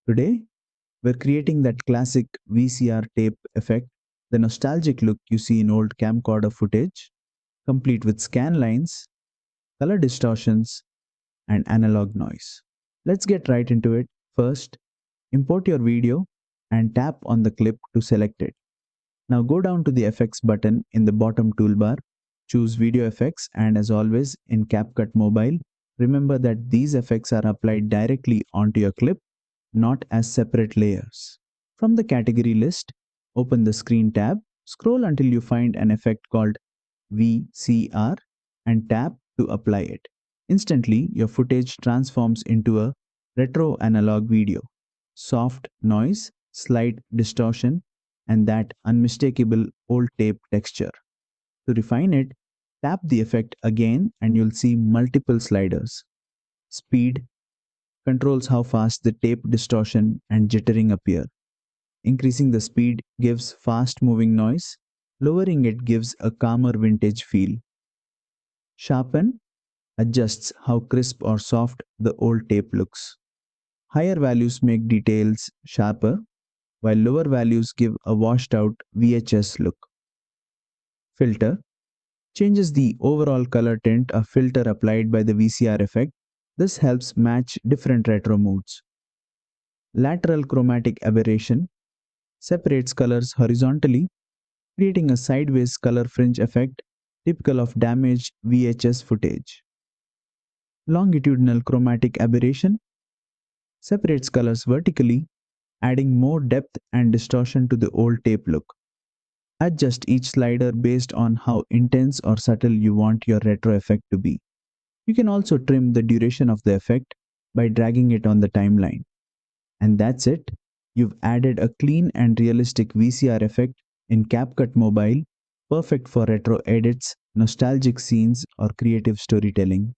Today, we're creating that classic VCR tape effect, the nostalgic look you see in old camcorder footage, complete with scan lines, color distortions, and analog noise. Let's get right into it. First, import your video and tap on the clip to select it. Now go down to the effects button in the bottom toolbar, choose video effects, and as always in CapCut Mobile, remember that these effects are applied directly onto your clip, not as separate layers. From the category list, open the screen tab, scroll until you find an effect called VCR and tap to apply it. Instantly, your footage transforms into a retro analog video. Soft noise, slight distortion, and that unmistakable old tape texture. To refine it, tap the effect again and you'll see multiple sliders. Speed controls how fast the tape distortion and jittering appear. Increasing the speed gives fast moving noise, lowering it gives a calmer vintage feel. Sharpen adjusts how crisp or soft the old tape looks. Higher values make details sharper, while lower values give a washed out VHS look. Filter changes the overall color tint a filter applied by the VCR effect. This helps match different retro moods. Lateral Chromatic Aberration separates colors horizontally, creating a sideways color fringe effect typical of damaged VHS footage. Longitudinal Chromatic Aberration separates colors vertically, adding more depth and distortion to the old tape look. Adjust each slider based on how intense or subtle you want your retro effect to be. You can also trim the duration of the effect by dragging it on the timeline. And that's it. You've added a clean and realistic VCR effect in CapCut Mobile, perfect for retro edits, nostalgic scenes, or creative storytelling.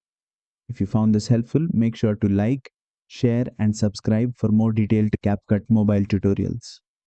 If you found this helpful, make sure to like, share, and subscribe for more detailed CapCut Mobile tutorials.